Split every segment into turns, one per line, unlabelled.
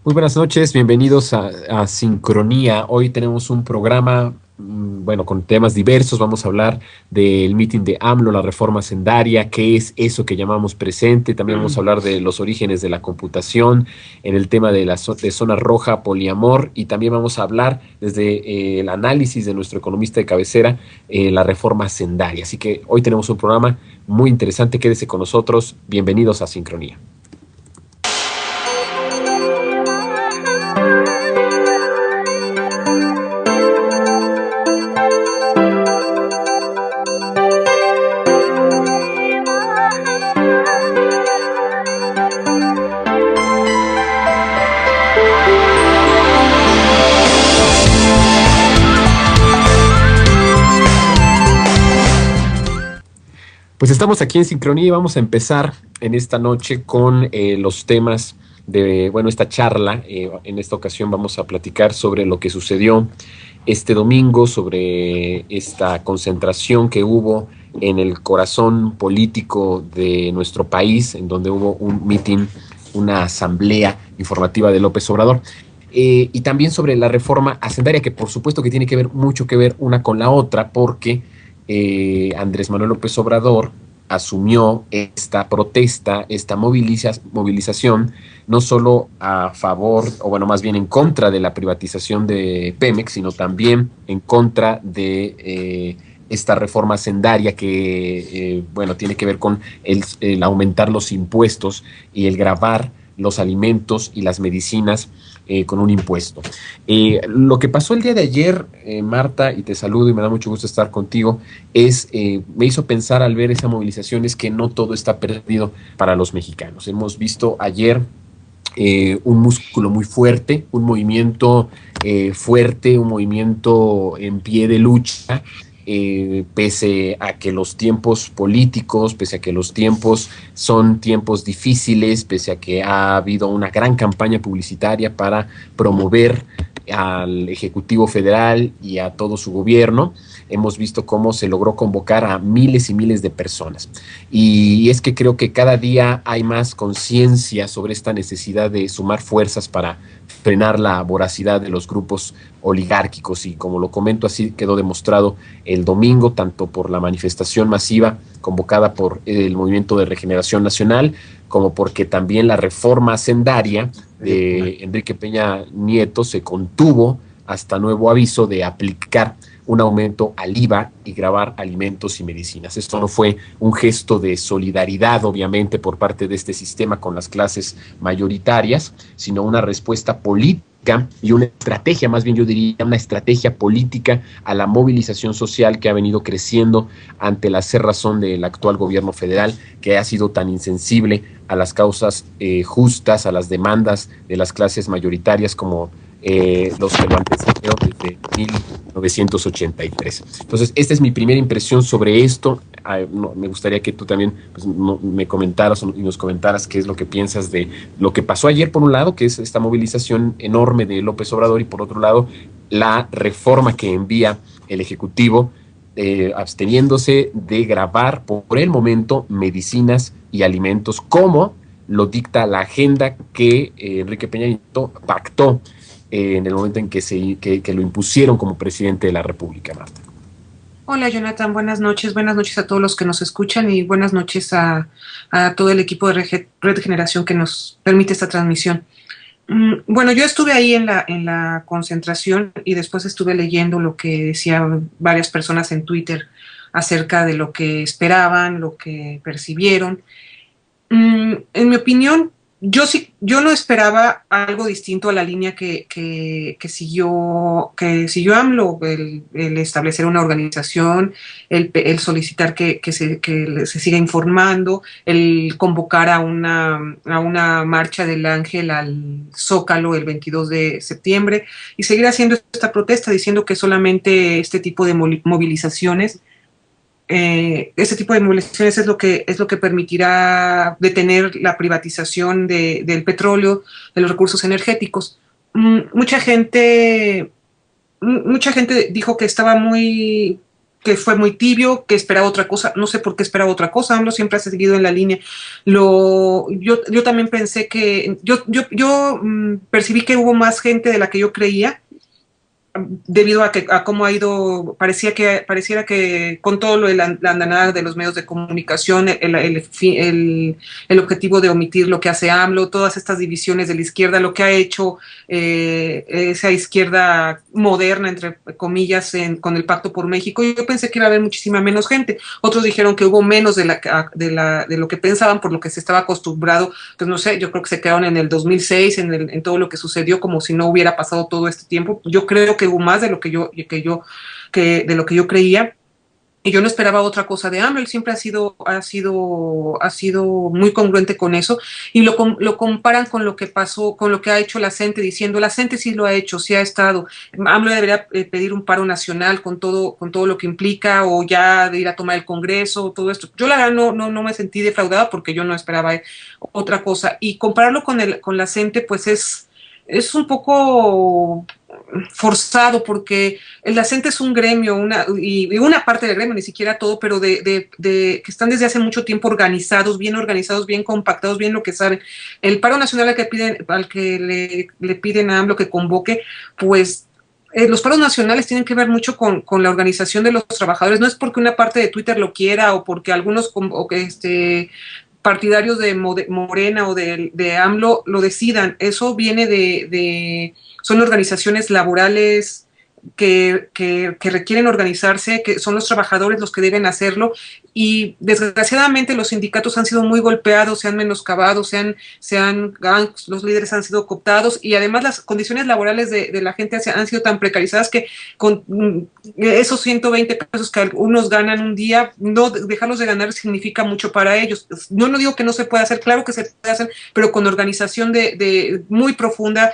Muy buenas noches, bienvenidos a Sincronía. Hoy tenemos un programa, bueno, con temas diversos. Vamos a hablar del meeting de AMLO, la reforma sendaria, qué es eso que llamamos presente. También vamos a hablar de los orígenes de la computación, en el tema de de zona roja, poliamor, y también vamos a hablar desde el análisis de nuestro economista de cabecera, la reforma sendaria. Así que hoy tenemos un programa muy interesante. Quédese con nosotros. Bienvenidos a Sincronía. Pues estamos aquí en Sincronía y vamos a empezar en esta noche con los temas de, bueno, esta charla. En esta ocasión vamos a platicar sobre lo que sucedió este domingo, sobre esta concentración que hubo en el corazón político de nuestro país, en donde hubo un mitin, una asamblea informativa de López Obrador. Y también sobre la reforma hacendaria, que por supuesto que tiene que ver mucho que ver una con la otra, porque Andrés Manuel López Obrador asumió esta protesta, esta movilización, no solo a favor, o bueno, más bien en contra de la privatización de Pemex, sino también en contra de esta reforma hacendaria que, bueno, tiene que ver con el aumentar los impuestos y el gravar los alimentos y las medicinas con un impuesto. Lo que pasó el día de ayer, Marta, y te saludo y me da mucho gusto estar contigo, me hizo pensar al ver esa movilización es que no todo está perdido para los mexicanos. Hemos visto ayer un músculo muy fuerte, un movimiento fuerte, un movimiento en pie de lucha, pese a que los tiempos políticos, pese a que los tiempos son tiempos difíciles, pese a que ha habido una gran campaña publicitaria para promover al Ejecutivo Federal y a todo su gobierno. Hemos visto cómo se logró convocar a miles y miles de personas. Y es que creo que cada día hay más conciencia sobre esta necesidad de sumar fuerzas para frenar la voracidad de los grupos oligárquicos. Y como lo comento, así quedó demostrado el domingo, tanto por la manifestación masiva convocada por el Movimiento de Regeneración Nacional, como porque también la reforma hacendaria de Enrique Peña Nieto se contuvo hasta nuevo aviso de aplicar un aumento al IVA y gravar alimentos y medicinas. Esto no fue un gesto de solidaridad, obviamente, por parte de este sistema con las clases mayoritarias, sino una respuesta política y una estrategia, más bien yo diría una estrategia política a la movilización social que ha venido creciendo ante la cerrazón del actual gobierno federal, que ha sido tan insensible a las causas justas, a las demandas de las clases mayoritarias como los que lo antecedieron desde 1983. Entonces, esta es mi primera impresión sobre esto. Me gustaría que tú también pues, me comentaras y nos comentaras qué es lo que piensas de lo que pasó ayer, por un lado, que es esta movilización enorme de López Obrador, y por otro lado, la reforma que envía el Ejecutivo, absteniéndose de gravar por el momento medicinas y alimentos, como lo dicta la agenda que Enrique Peña Nieto pactó en el momento en que lo impusieron como presidente de la República, Marta.
Hola Jonathan, buenas noches a todos los que nos escuchan y buenas noches a todo el equipo de Red Generación que nos permite esta transmisión. Bueno, yo estuve ahí en la concentración y después estuve leyendo lo que decían varias personas en Twitter acerca de lo que esperaban, lo que percibieron. En mi opinión, yo no esperaba algo distinto a la línea que siguió AMLO, el establecer una organización, el solicitar que se siga informando, el convocar a una marcha del Ángel al Zócalo el 22 de septiembre y seguir haciendo esta protesta diciendo que solamente este tipo de movilizaciones es lo que permitirá detener la privatización del petróleo, de los recursos energéticos. Mucha gente dijo que estaba muy que fue muy tibio, que esperaba otra cosa. No sé por qué esperaba otra cosa. AMLO siempre ha seguido en la línea. Yo también pensé que, yo percibí que hubo más gente de la que yo creía, debido a cómo ha ido, pareciera que con todo lo de la andanada de los medios de comunicación, el objetivo de omitir lo que hace AMLO, todas estas divisiones de la izquierda, lo que ha hecho esa izquierda moderna, entre comillas, con el Pacto por México. Yo pensé que iba a haber muchísima menos gente. Otros dijeron que hubo menos de lo que pensaban, por lo que se estaba acostumbrado. Pues no sé, yo creo que se quedaron en el 2006, en todo lo que sucedió, como si no hubiera pasado todo este tiempo. Yo creo que hubo más de lo que de lo que yo creía, y yo no esperaba otra cosa de AMLO. Él siempre ha sido muy congruente con eso, y lo comparan con lo que pasó, con lo que ha hecho la CENTE, diciendo la CENTE sí lo ha hecho, sí ha estado. AMLO debería pedir un paro nacional con todo lo que implica, o ya de ir a tomar el Congreso, todo esto. Yo la verdad no me sentí defraudada, porque yo no esperaba otra cosa, y compararlo con la CENTE, pues es un poco forzado, porque el CENTE es un gremio, y una parte del gremio, ni siquiera todo, pero que están desde hace mucho tiempo organizados, bien compactados, bien lo que saben. El paro nacional al que le piden a AMLO que convoque, pues los paros nacionales tienen que ver mucho con la organización de los trabajadores. No es porque una parte de Twitter lo quiera, o porque algunos partidarios de Morena o de AMLO lo decidan. Eso viene son organizaciones laborales que requieren organizarse, que son los trabajadores los que deben hacerlo, y desgraciadamente los sindicatos han sido muy golpeados, se han menoscabado, los líderes han sido cooptados, y además las condiciones laborales de la gente han sido tan precarizadas que con esos 120 pesos que algunos ganan un día, no dejarlos de ganar significa mucho para ellos. No digo que no se pueda hacer, claro que se puede hacer, pero con organización muy profunda,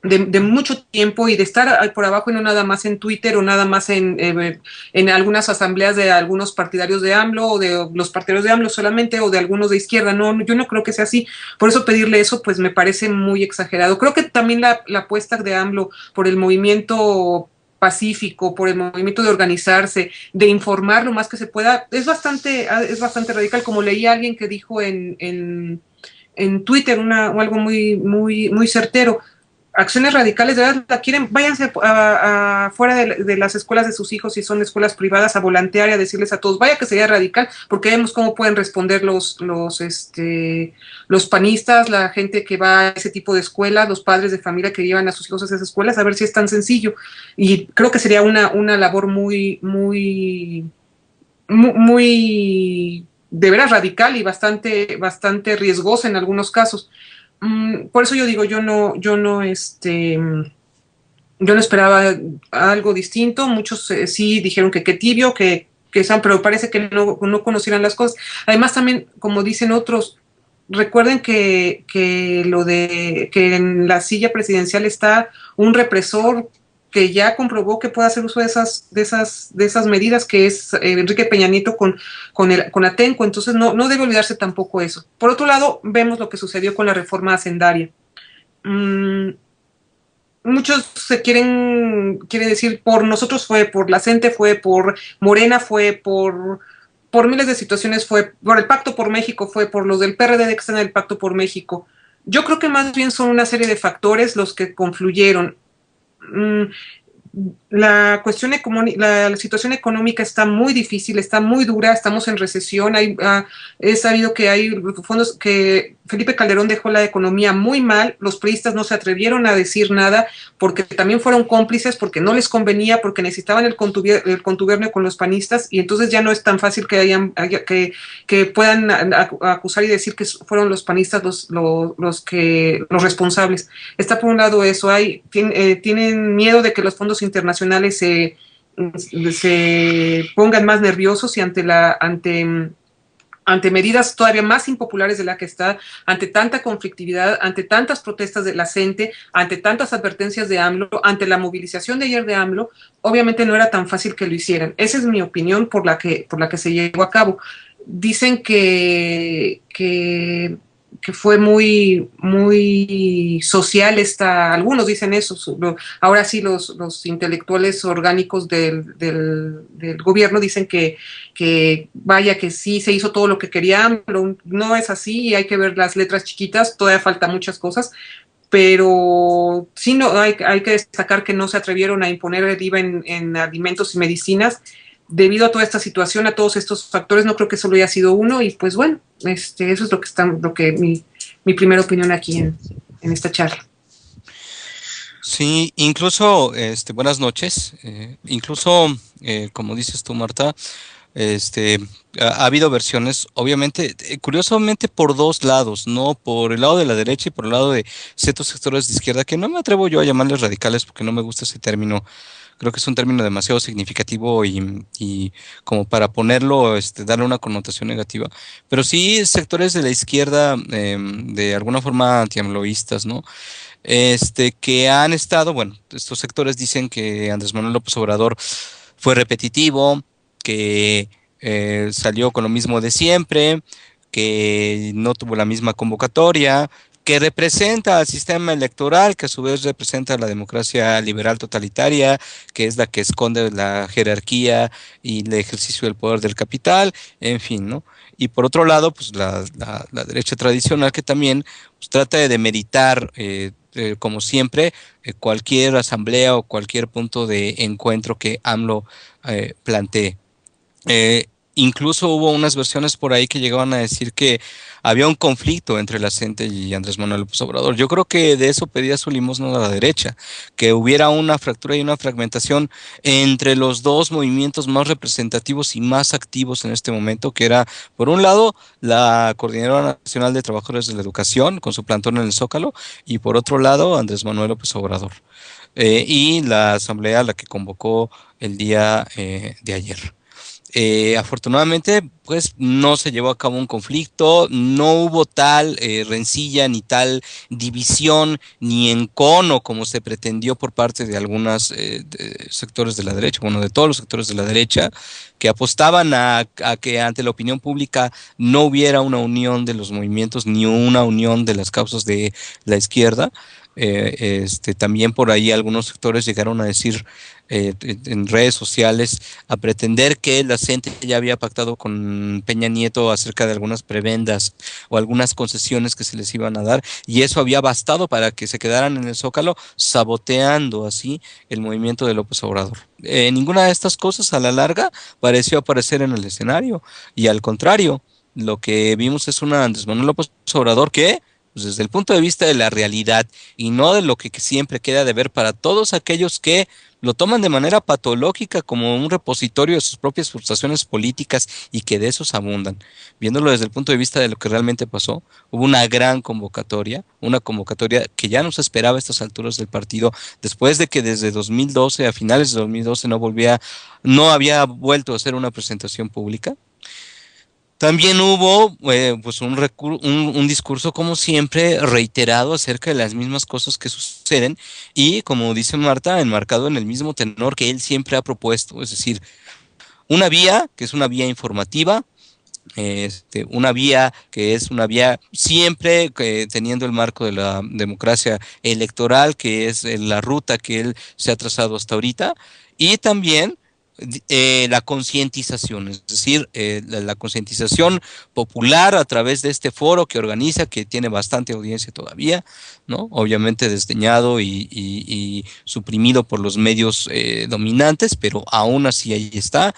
de mucho tiempo, y de estar por abajo, y no nada más en Twitter, o nada más en algunas asambleas de algunos partidarios de AMLO, o de los partidarios de AMLO solamente, o de algunos de izquierda. No, yo no creo que sea así. Por eso pedirle eso, pues me parece muy exagerado. Creo que también la apuesta de AMLO por el movimiento pacífico, por el movimiento de organizarse, de informar lo más que se pueda, es bastante radical. Como leí a alguien que dijo en Twitter algo muy certero: acciones radicales, de verdad la quieren, váyanse fuera de las escuelas de sus hijos, si son escuelas privadas, a volantear y a decirles a todos, vaya que sería radical, porque vemos cómo pueden responder los panistas, la gente que va a ese tipo de escuelas, los padres de familia que llevan a sus hijos a esas escuelas, a ver si es tan sencillo. Y creo que sería una labor muy de veras radical, y bastante riesgosa en algunos casos. Por eso yo digo, yo no esperaba algo distinto. Muchos sí dijeron que qué tibio, pero parece que no conocieran las cosas. Además, también, como dicen otros, recuerden que que en la silla presidencial está un represor que ya comprobó que puede hacer uso de esas medidas, que es Enrique Peña Nieto con Atenco. Entonces no debe olvidarse tampoco eso. Por otro lado, vemos lo que sucedió con la reforma hacendaria. Muchos quieren decir, por nosotros fue, por la CENTE fue, por Morena fue, por miles de situaciones fue, por el Pacto por México fue, por los del PRD que están en el Pacto por México. Yo creo que más bien son una serie de factores los que confluyeron. La situación económica está muy difícil, está muy dura, estamos en recesión. He sabido que hay fondos, que Felipe Calderón dejó la economía muy mal. Los priistas no se atrevieron a decir nada, porque también fueron cómplices, porque no les convenía, porque necesitaban el contubernio con los panistas, y entonces ya no es tan fácil que puedan acusar y decir que fueron los panistas los responsables. Está por un lado eso. Tienen miedo de que los fondos internacionales se pongan más nerviosos, y ante medidas todavía más impopulares de la que está, ante tanta conflictividad, ante tantas protestas de la gente, ante tantas advertencias de AMLO, ante la movilización de ayer de AMLO, obviamente no era tan fácil que lo hicieran. Esa es mi opinión por la que se llevó a cabo. Dicen que que fue muy social algunos dicen eso, ahora sí los intelectuales orgánicos del gobierno dicen que vaya que sí se hizo todo lo que querían, pero no es así y hay que ver las letras chiquitas, todavía falta muchas cosas, pero sí no, hay que destacar que no se atrevieron a imponer el IVA en alimentos y medicinas debido a toda esta situación, a todos estos factores. No creo que solo haya sido uno y pues bueno, eso es mi primera opinión aquí en esta charla.
Sí, incluso, buenas noches, incluso, como dices tú, Marta, este, ha habido versiones, obviamente, curiosamente por dos lados, ¿no? Por el lado de la derecha y por el lado de ciertos sectores de izquierda, que no me atrevo yo a llamarles radicales porque no me gusta ese término. Creo que es un término demasiado significativo y como para ponerlo, darle una connotación negativa. Pero sí sectores de la izquierda, de alguna forma antiamloístas, ¿no? Que han estado, bueno, estos sectores dicen que Andrés Manuel López Obrador fue repetitivo, que salió con lo mismo de siempre, que no tuvo la misma convocatoria, que representa al sistema electoral, que a su vez representa la democracia liberal totalitaria, que es la que esconde la jerarquía y el ejercicio del poder del capital, en fin, ¿no? Y por otro lado, pues la derecha tradicional que también pues, trata de demeritar, como siempre, cualquier asamblea o cualquier punto de encuentro que AMLO plantee. Eh, Incluso hubo unas versiones por ahí que llegaban a decir que había un conflicto entre la gente y Andrés Manuel López Obrador. Yo creo que de eso pedía su limosna a la derecha, que hubiera una fractura y una fragmentación entre los dos movimientos más representativos y más activos en este momento, que era, por un lado, la Coordinadora Nacional de Trabajadores de la Educación, con su plantón en el Zócalo, y por otro lado, Andrés Manuel López Obrador. Y la asamblea a la que convocó el día de ayer. Afortunadamente, pues no se llevó a cabo un conflicto, no hubo tal rencilla ni tal división ni encono como se pretendió por parte de algunos sectores de la derecha, bueno, de todos los sectores de la derecha, que apostaban a que ante la opinión pública no hubiera una unión de los movimientos ni una unión de las causas de la izquierda. También por ahí algunos sectores llegaron a decir en redes sociales, a pretender que la gente ya había pactado con Peña Nieto acerca de algunas prebendas o algunas concesiones que se les iban a dar, y eso había bastado para que se quedaran en el Zócalo, saboteando así el movimiento de López Obrador. Ninguna de estas cosas a la larga pareció aparecer en el escenario, y al contrario, lo que vimos es una Andrés Manuel López Obrador que, pues desde el punto de vista de la realidad y no de lo que siempre queda de ver para todos aquellos que lo toman de manera patológica como un repositorio de sus propias frustraciones políticas y que de esos abundan. Viéndolo desde el punto de vista de lo que realmente pasó, hubo una gran convocatoria, una convocatoria que ya no se esperaba a estas alturas del partido, después de que desde 2012, a finales de 2012, no había vuelto a hacer una presentación pública. También hubo pues un discurso, como siempre, reiterado acerca de las mismas cosas que suceden y, como dice Marta, enmarcado en el mismo tenor que él siempre ha propuesto, es decir, una vía que es una vía informativa, una vía que es una vía siempre teniendo el marco de la democracia electoral, que es la ruta que él se ha trazado hasta ahorita, y también la concientización, es decir, la concientización popular a través de este foro que organiza, que tiene bastante audiencia todavía, ¿no? Obviamente desdeñado y suprimido por los medios dominantes, pero aún así ahí está.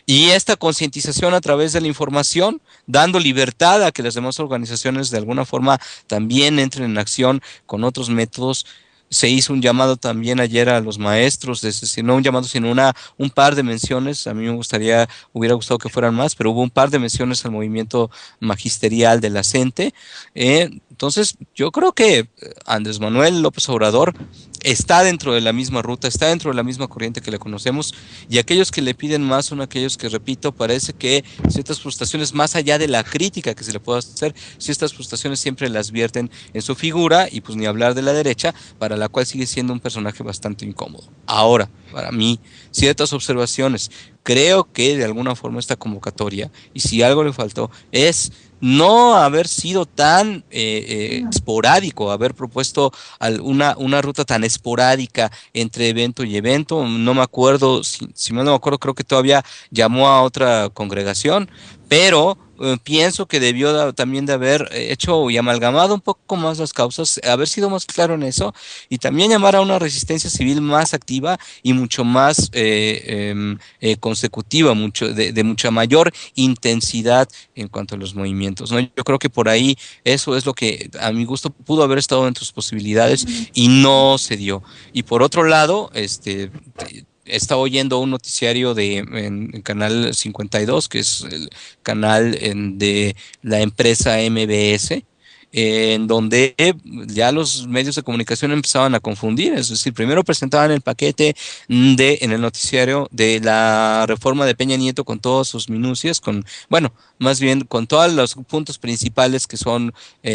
Y esta concientización a través de la información, dando libertad a que las demás organizaciones de alguna forma también entren en acción con otros métodos. Se hizo un llamado también ayer a los maestros, no un llamado, sino un par de menciones. A mí hubiera gustado que fueran más, pero hubo un par de menciones al movimiento magisterial de la CENTE. Entonces, yo creo que Andrés Manuel López Obrador está dentro de la misma ruta, está dentro de la misma corriente que le conocemos, y aquellos que le piden más son aquellos que, repito, parece que ciertas frustraciones, más allá de la crítica que se le pueda hacer, ciertas frustraciones siempre las vierten en su figura, y pues ni hablar de la derecha, para la cual sigue siendo un personaje bastante incómodo. Ahora, para mí, ciertas observaciones creo que de alguna forma esta convocatoria, y si algo le faltó, es no haber sido tan esporádico, haber propuesto una ruta tan esporádica entre evento y evento. No me acuerdo, si mal no me acuerdo, creo que todavía llamó a otra congregación, pero pienso que debió también de haber hecho y amalgamado un poco más las causas, haber sido más claro en eso, y también llamar a una resistencia civil más activa y mucho más consecutiva, de mucha mayor intensidad en cuanto a los movimientos, ¿no? Yo creo que por ahí eso es lo que a mi gusto pudo haber estado entre sus posibilidades y no se dio. Y por otro lado, estaba oyendo un noticiario en Canal 52, que es el canal de la empresa MBS, en donde ya los medios de comunicación empezaban a confundir. Es decir, primero presentaban el paquete en el noticiario de la reforma de Peña Nieto con todas sus minucias, bueno, más bien con todos los puntos principales que son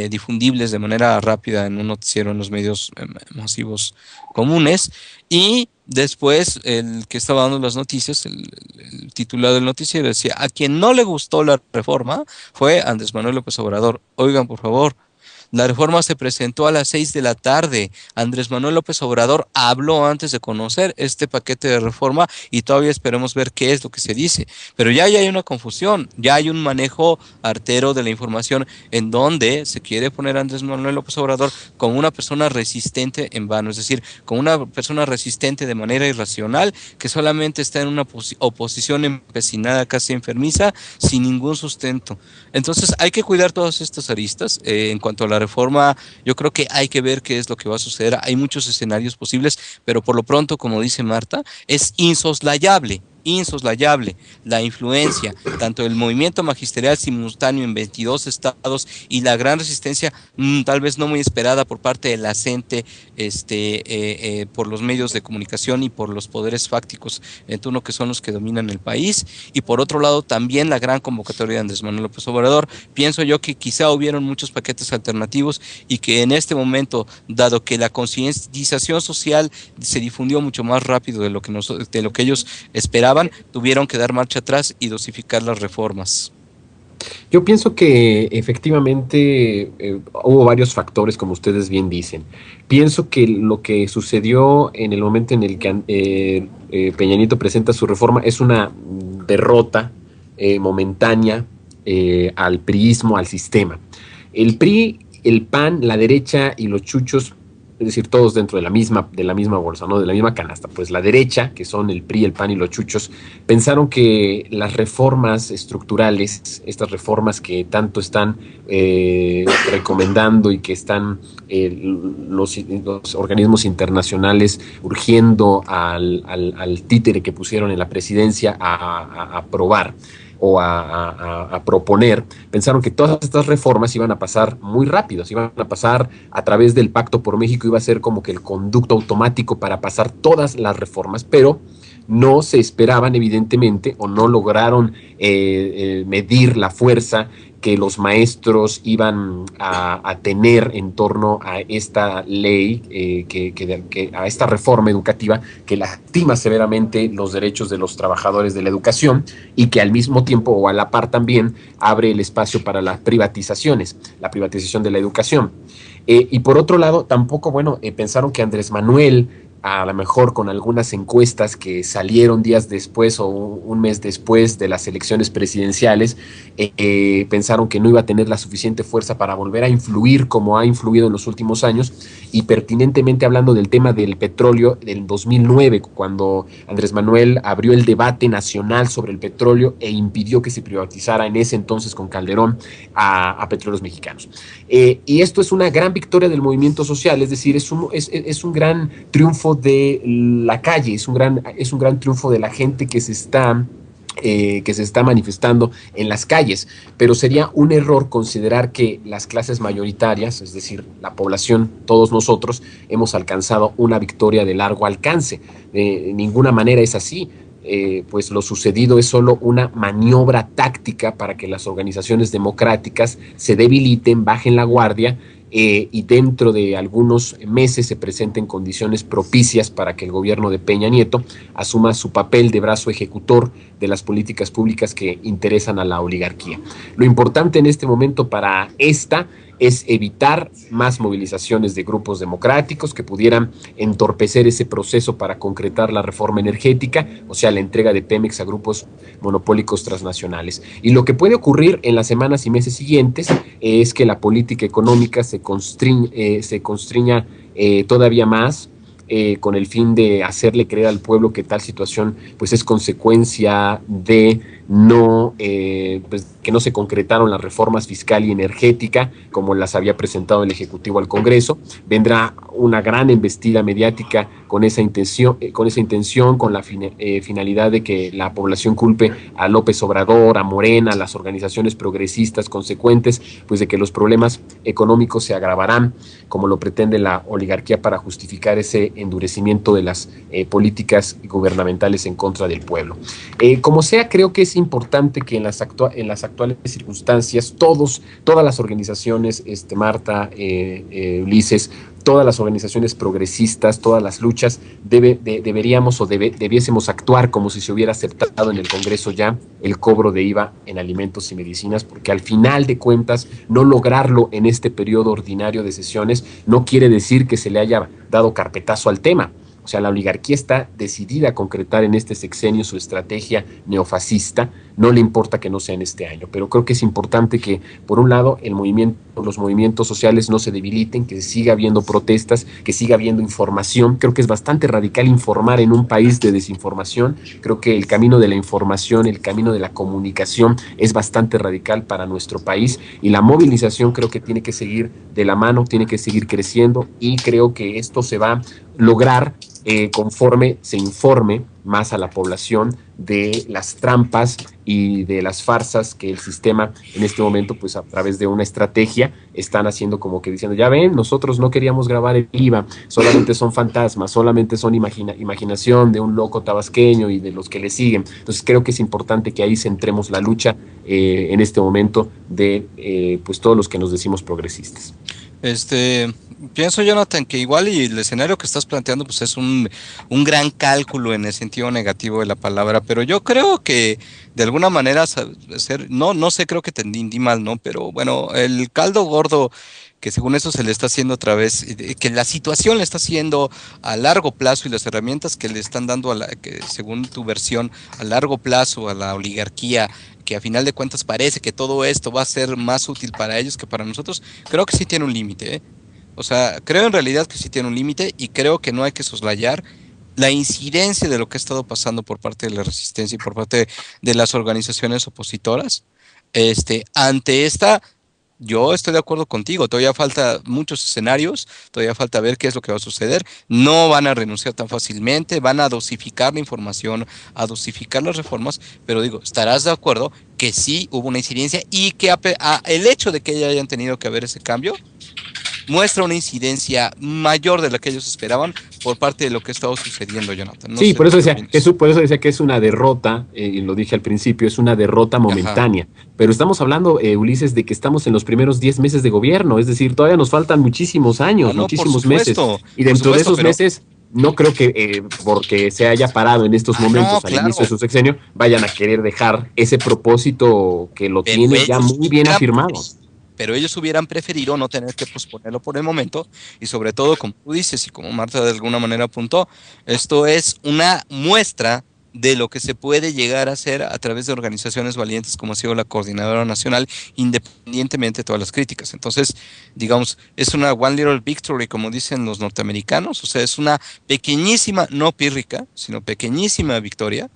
difundibles de manera rápida en un noticiero en los medios masivos comunes, y después el que estaba dando las noticias, el titular del noticiero, decía: a quien no le gustó la reforma fue Andrés Manuel López Obrador. Oigan, por favor, la reforma se presentó a las 6 de la tarde. Andrés Manuel López Obrador habló antes de conocer este paquete de reforma y todavía esperemos ver qué es lo que se dice. Pero ya hay una confusión, ya hay un manejo artero de la información en donde se quiere poner a Andrés Manuel López Obrador como una persona resistente en vano, es decir, como una persona resistente de manera irracional que solamente está en una oposición empecinada, casi enfermiza, sin ningún sustento. Entonces hay que cuidar todas estas aristas. En cuanto a la reforma, yo creo que hay que ver qué es lo que va a suceder. Hay muchos escenarios posibles, pero por lo pronto, como dice Marta, es insoslayable la influencia tanto del movimiento magisterial simultáneo en 22 estados y la gran resistencia, tal vez no muy esperada por parte de la gente, por los medios de comunicación y por los poderes fácticos en turno, que son los que dominan el país, y por otro lado también la gran convocatoria de Andrés Manuel López Obrador. Pienso yo que quizá hubieron muchos paquetes alternativos y que en este momento, dado que la concientización social se difundió mucho más rápido de lo que ellos esperaban, tuvieron que dar marcha atrás y dosificar las reformas.
Yo pienso que efectivamente hubo varios factores, como ustedes bien dicen. Pienso que lo que sucedió en el momento en el que Peña Nieto presenta su reforma es una derrota momentánea al priismo, al sistema. El PRI, el PAN, la derecha y los chuchos, es decir, todos dentro de la misma bolsa, ¿no? De la misma canasta. Pues la derecha, que son el PRI, el PAN y los chuchos, pensaron que las reformas estructurales, estas reformas que tanto están recomendando y que están los organismos internacionales urgiendo al títere que pusieron en la presidencia a aprobar o a proponer, pensaron que todas estas reformas iban a pasar muy rápido, iban a pasar a través del Pacto por México, iba a ser como que el conducto automático para pasar todas las reformas, pero no se esperaban evidentemente o no lograron medir la fuerza que los maestros iban a tener en torno a esta ley, a esta reforma educativa que lastima severamente los derechos de los trabajadores de la educación y que al mismo tiempo o a la par también abre el espacio para las privatizaciones, la privatización de la educación. Y por otro lado, tampoco, pensaron que Andrés Manuel, a lo mejor con algunas encuestas que salieron días después o un mes después de las elecciones presidenciales, pensaron que no iba a tener la suficiente fuerza para volver a influir como ha influido en los últimos años, y pertinentemente hablando del tema del petróleo del 2009, cuando Andrés Manuel abrió el debate nacional sobre el petróleo e impidió que se privatizara en ese entonces con Calderón a Petróleos Mexicanos. Y esto es una gran victoria del movimiento social, es decir, es un gran triunfo de la calle, es un gran triunfo de la gente que se está manifestando en las calles, pero sería un error considerar que las clases mayoritarias, es decir, la población, todos nosotros, hemos alcanzado una victoria de largo alcance. De ninguna manera es así. Pues lo sucedido es solo una maniobra táctica para que las organizaciones democráticas se debiliten, bajen la guardia y dentro de algunos meses se presenten condiciones propicias para que el gobierno de Peña Nieto asuma su papel de brazo ejecutor de las políticas públicas que interesan a la oligarquía. Lo importante en este momento para esta es evitar más movilizaciones de grupos democráticos que pudieran entorpecer ese proceso para concretar la reforma energética, o sea, la entrega de Pemex a grupos monopólicos transnacionales. Y lo que puede ocurrir en las semanas y meses siguientes es que la política económica se constriña todavía más, con el fin de hacerle creer al pueblo que tal situación pues es consecuencia de que no se concretaron las reformas fiscal y energética como las había presentado el Ejecutivo al Congreso. Vendrá una gran embestida mediática con esa intención, con la finalidad de que la población culpe a López Obrador, a Morena, a las organizaciones progresistas consecuentes, pues de que los problemas económicos se agravarán, como lo pretende la oligarquía, para justificar ese endurecimiento de las políticas gubernamentales en contra del pueblo. Como sea, creo que es importante que en las actuales circunstancias todas las organizaciones, Marta, Ulises, todas las organizaciones progresistas, todas las luchas, debiésemos actuar como si se hubiera aceptado en el Congreso ya el cobro de IVA en alimentos y medicinas, porque al final de cuentas no lograrlo en este periodo ordinario de sesiones no quiere decir que se le haya dado carpetazo al tema. O sea, la oligarquía está decidida a concretar en este sexenio su estrategia neofascista. No le importa que no sea en este año, pero creo que es importante que, por un lado, los movimientos sociales no se debiliten, que siga habiendo protestas, que siga habiendo información. Creo que es bastante radical informar en un país de desinformación. Creo que el camino de la información, el camino de la comunicación es bastante radical para nuestro país, y la movilización creo que tiene que seguir de la mano, tiene que seguir creciendo, y creo que esto se va a lograr conforme se informe más a la población de las trampas y de las farsas que el sistema en este momento, pues a través de una estrategia, están haciendo, como que diciendo, ya ven, nosotros no queríamos grabar el IVA, solamente son fantasmas, solamente son imaginación de un loco tabasqueño y de los que le siguen. Entonces creo que es importante que ahí centremos la lucha en este momento de pues todos los que nos decimos progresistas.
Pienso, Jonathan, que igual y el escenario que estás planteando pues es un gran cálculo en el sentido negativo de la palabra, pero yo creo que de alguna manera no sé, creo que te entendí mal, ¿no? Pero bueno, el caldo gordo que según eso se le está haciendo otra vez, que la situación le está haciendo a largo plazo, y las herramientas que le están dando que según tu versión, a largo plazo a la oligarquía, que a final de cuentas parece que todo esto va a ser más útil para ellos que para nosotros, creo que sí tiene un límite, ¿eh? O sea, creo en realidad que sí tiene un límite, y creo que no hay que soslayar la incidencia de lo que ha estado pasando por parte de la resistencia y por parte de las organizaciones opositoras. Ante esta, yo estoy de acuerdo contigo, todavía falta muchos escenarios, todavía falta ver qué es lo que va a suceder. No van a renunciar tan fácilmente, van a dosificar la información, a dosificar las reformas, pero digo, estarás de acuerdo que sí hubo una incidencia, y que el hecho de que hayan tenido que haber ese cambio muestra una incidencia mayor de la que ellos esperaban por parte de lo que ha estado sucediendo, Jonathan. No
sí,
sé
por eso decía
que
es una derrota, y lo dije al principio, es una derrota momentánea. Ajá. Pero estamos hablando, Ulises, de que estamos en los primeros 10 meses de gobierno, es decir, todavía nos faltan muchísimos años, muchísimos meses. Y dentro de esos meses, no creo que porque se haya parado en estos momentos al inicio de su sexenio, vayan a querer dejar ese propósito que lo tiene ya muy bien afirmado.
Pero ellos hubieran preferido no tener que posponerlo por el momento, y sobre todo, como tú dices y como Marta de alguna manera apuntó, esto es una muestra de lo que se puede llegar a hacer a través de organizaciones valientes como ha sido la Coordinadora Nacional, independientemente de todas las críticas. Entonces, digamos, es una one little victory, como dicen los norteamericanos, o sea, es una pequeñísima, no pírrica, sino pequeñísima victoria.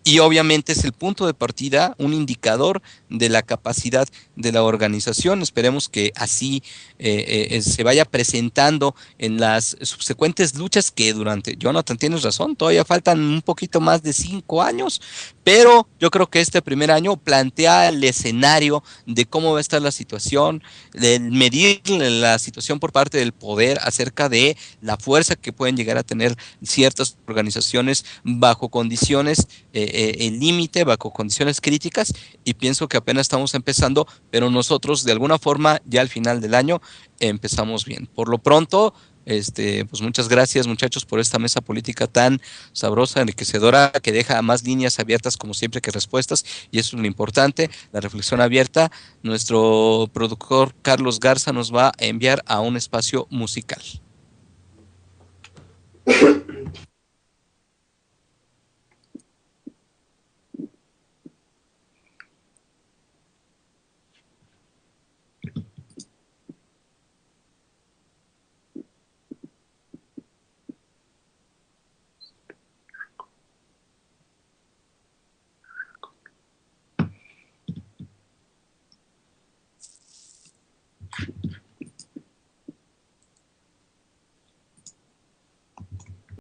Y obviamente es el punto de partida, un indicador de la capacidad de la organización. Esperemos que así se vaya presentando en las subsecuentes luchas que Jonathan, tienes razón, todavía faltan un poquito más de 5 años, pero yo creo que este primer año plantea el escenario de cómo va a estar la situación, de medir la situación por parte del poder acerca de la fuerza que pueden llegar a tener ciertas organizaciones bajo condiciones el límite, bajo condiciones críticas, y pienso que apenas estamos empezando, pero nosotros de alguna forma ya al final del año empezamos bien. Por lo pronto, pues muchas gracias, muchachos, por esta mesa política tan sabrosa, enriquecedora, que deja más líneas abiertas como siempre que respuestas, y eso es lo importante, la reflexión abierta. Nuestro productor Carlos Garza nos va a enviar a un espacio musical.